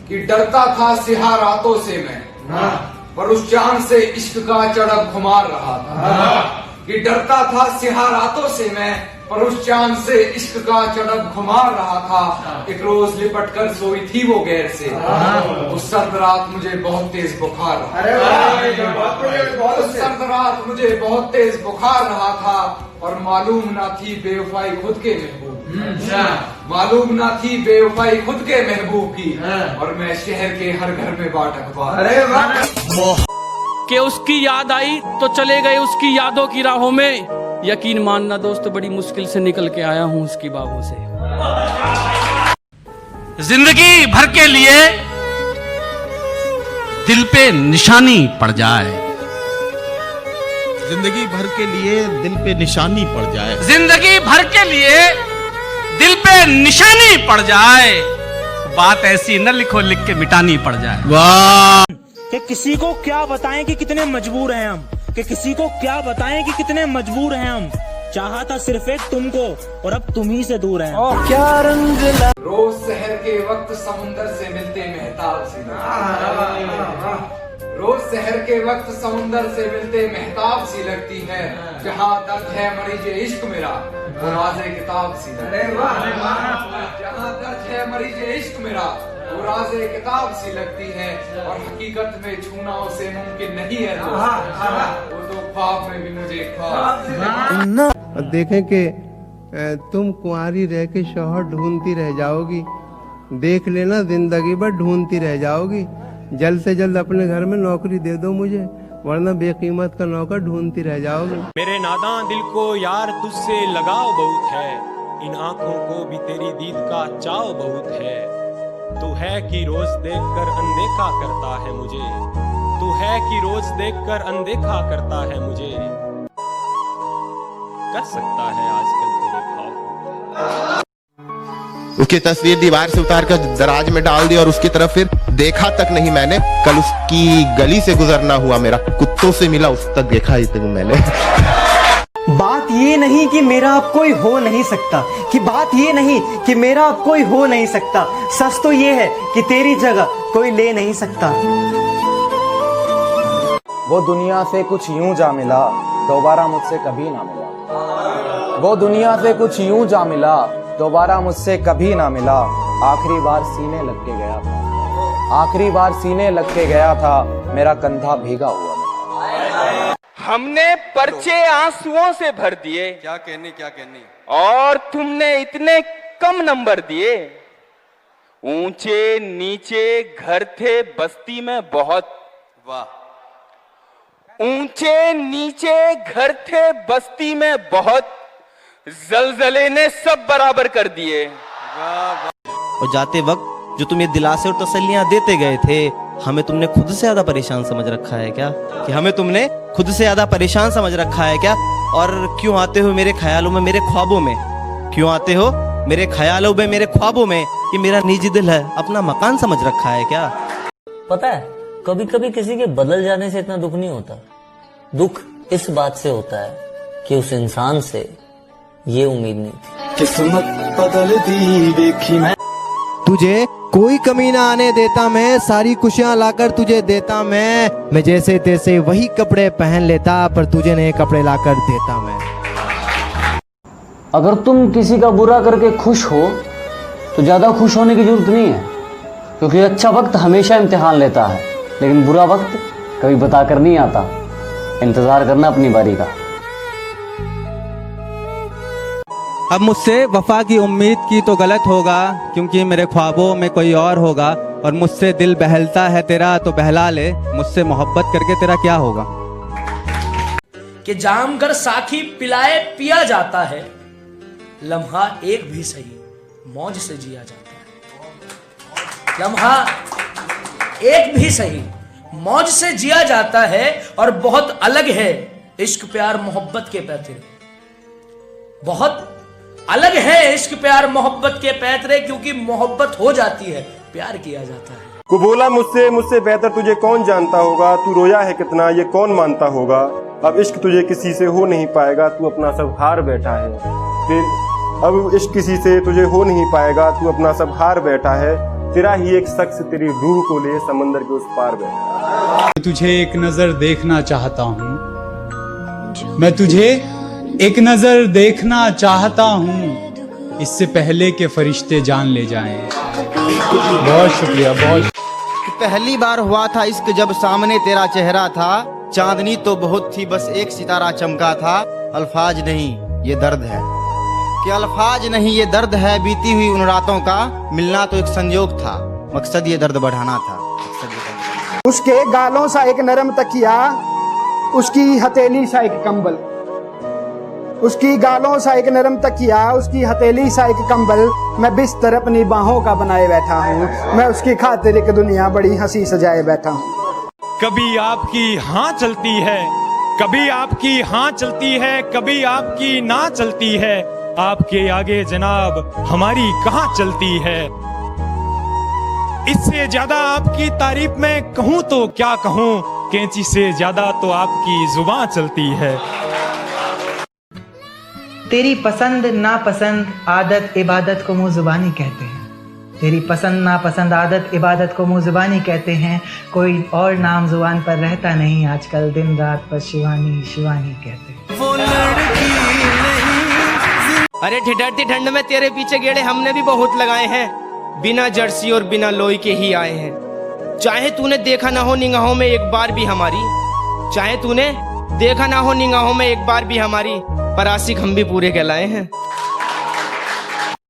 कि डरता था सिहा रातों से मैं, पर उस चांद से इश्क का चड़क खुमार रहा था। कि डरता था सिहा रातों से मैं, पर उस चांद से इश्क का चड़क खुमार रहा था। एक रोज लिपट कर सोई थी वो गैर से, उस सर्द रात मुझे बहुत तेज बुखार उस सर्द रात मुझे बहुत तेज बुखार रहा था। और मालूम ना थी बेवफाई खुद के महबूब, मालूम ना थी बेवफाई खुद के महबूब की। और मैं शहर के हर घर में बाट अखबार कि उसकी याद आई तो चले गए उसकी यादों की राहों में। यकीन मानना दोस्त बड़ी मुश्किल से निकल के आया हूं उसकी बाहों से। जिंदगी भर के लिए दिल पे निशानी पड़ जाए, जिंदगी भर के लिए दिल पे निशानी पड़ जाए, जिंदगी भर के लिए दिल पे निशानी पड़ जाए। बात ऐसी न लिखो लिख के मिटानी पड़ जाए। वाह! कि किसी को क्या बताएं कि कितने मजबूर हैं हम, कि किसी को क्या बताएं कि कितने मजबूर हैं हम। चाहा था सिर्फ एक तुमको और अब तुम ही से दूर हैं। ओ क्या रंग रोज शहर के वक्त समुंदर से मिलते महताब सी, रोज शहर के वक्त समुंदर से मिलते महताब सी लगती है। जहाँ दर्द है मरीज इश्क मेरा, वो राज़े किताब सी लगती है। जहाँ दर्द है मरीज इश्क मेरा, वो राज़े किताब सी लगती है। और हकीकत में छूना उसे मुमकिन नहीं है दोस्त, वो तो ख्वाब में भी मुझे ख्वाब। देखें कि तुम कुंवारी रह के शौहर ढूंढती रह जाओगी, देख लेना जिंदगी भर ढूंढती रह जाओगी। जल्द से जल्द अपने घर में नौकरी दे दो मुझे, वरना बेकीमत का नौकर ढूंढती रह जाओगी। मेरे नादां दिल को यार तुझसे लगाव बहुत है, इन आंखों को भी तेरी दीद का चाव बहुत है। तू है कि रोज देखकर अनदेखा करता है मुझे, तू है कि रोज देखकर अनदेखा करता है मुझे। कर सकता है आजकल तेरे ख्वाब। उसकी तस्वीर दीवार से उतार कर दराज में डाल दी और उसकी तरफ फिर देखा तक नहीं मैंने। कल उसकी गली से गुजरना हुआ मेरा, कुत्तों से मिला उस तक देखा ही तक मैंने। बात ये नहीं कि मेरा अब कोई हो नहीं सकता, कि बात ये नहीं कि मेरा अब कोई हो नहीं सकता। सच तो ये है कि तेरी जगह कोई ले नहीं सकता। वो दुनिया से कुछ यूं जा मिला, दोबारा मुझसे कभी ना मिला। वो दुनिया से कुछ यूं जा मिला, दोबारा मुझसे कभी ना मिला। आखिरी बार सीने लग के गया था, आखिरी बार सीने लग के गया था, मेरा कंधा भीगा हुआ था। हमने पर्चे आंसुओं से भर दिए, क्या कहनी, और तुमने इतने कम नंबर दिए। ऊंचे नीचे घर थे बस्ती में बहुत, वाह। ऊंचे नीचे घर थे बस्ती में बहुत, जलजले ने सब बराबर कर दिए। और जाते वक्त जो तुम ये दिलासे और तसल्लियां देते गए थे, हमें तुमने खुद से ज्यादा परेशान समझ रखा है क्या? कि हमें तुमने खुद से ज्यादा परेशान समझ रखा है क्या? और क्यों आते हो मेरे ख्यालों में, मेरे ख्वाबों में? क्यों आते हो मेरे ख्यालों में, मेरे ख्वाबों में? ये मेरा निजी दिल है, अपना मकान समझ रखा है क्या? पता है, कभी कभी किसी के बदल जाने से इतना दुख नहीं होता। दुख इस बात से होता है कि उस इंसान से ये उम्मीद नहीं थी। किस्मत बदलती देखी मैं, तुझे कोई कमी ना आने देता मैं, सारी खुशियां लाकर तुझे देता मैं जैसे तैसे वही कपड़े पहन लेता, पर तुझे नए कपड़े लाकर देता मैं। अगर तुम किसी का बुरा करके खुश हो तो ज्यादा खुश होने की जरूरत नहीं है, क्योंकि अच्छा वक्त हमेशा इम्तिहान लेता है, लेकिन बुरा वक्त कभी बताकर नहीं आता। इंतजार करना अपनी बारी का। अब मुझसे वफा की उम्मीद की तो गलत होगा, क्योंकि मेरे ख्वाबों में कोई और होगा। और मुझसे दिल बहलता है तेरा तो बहला ले, मुझसे मोहब्बत करके तेरा क्या होगा? कि जामगर साखी पिलाए पिया जाता है, लम्हा एक भी सही मौज से जिया जाता है। लम्हा एक भी सही मौज से जिया जाता है। और बहुत अलग है इश्क प्यार मोहब्बत के पैतरे, बहुत अलग है इश्क प्यार मोहब्बत के पैतरे, क्योंकि मोहब्बत हो जाती है, प्यार किया जाता है। को बोला मुझसे बेहतर तुझे कौन जानता होगा, तू रोया है कितना ये कौन मानता होगा। अब इश्क तुझे किसी से हो नहीं पाएगा, तू अपना सब हार बैठा है। फिर अब इश्क किसी से तुझे हो नहीं पाएगा, तू अपना सब हार बैठा है। तेरा ही एक शख्स तेरी रूह को ले समंदर के उस पार बैठा। तुझे एक नजर देखना चाहता हूँ, मैं तुझे एक नजर देखना चाहता हूँ, इससे पहले के फरिश्ते जान ले जाएं। बहुत शुक्रिया, बहुत। पहली बार हुआ था इश्क जब सामने तेरा चेहरा था, चांदनी तो बहुत थी बस एक सितारा चमका था। अल्फाज नहीं ये दर्द है, कि अल्फाज नहीं ये दर्द है, बीती हुई उन रातों का मिलना तो एक संयोग था, मकसद ये दर्द बढ़ाना था। उसके गालों सा एक नरम तकिया, उसकी हथेली सा एक कंबल, उसकी गालों सा एक नरम तकिया, उसकी हथेली सा एक कंबल, मैं बिस्तर अपनी बाहों का बनाए बैठा हूँ, मैं उसकी खातिर एक दुनिया बड़ी हंसी सजाए बैठा हूँ। कभी आपकी हाँ चलती है, कभी आपकी हाँ चलती है, कभी आपकी ना चलती है, आपके आगे जनाब हमारी कहाँ चलती है। इससे ज्यादा आपकी तारीफ में कहूँ तो क्या कहूँ, कैंची से ज्यादा तो आपकी जुबान चलती है। तेरी पसंद नापसंद आदत इबादत को मुँह जुबानी कहते हैं, तेरी पसंद नापसंद आदत इबादत को मुँह जुबानी कहते हैं, कोई और नाम जुबान पर रहता नहीं आजकल, दिन रात पर शिवानी शिवानी कहते हैं। वो लड़की नहीं। अरे ठिठरती ठंड में तेरे पीछे गेड़े हमने भी बहुत लगाए हैं, बिना जर्सी और बिना लोई के ही आए हैं। चाहे तूने देखा ना हो निगाहों में एक बार भी हमारी, चाहे तूने देखा ना हो निगाहों में एक बार भी हमारी, पर आशिक हम भी पूरे कहलाए हैं।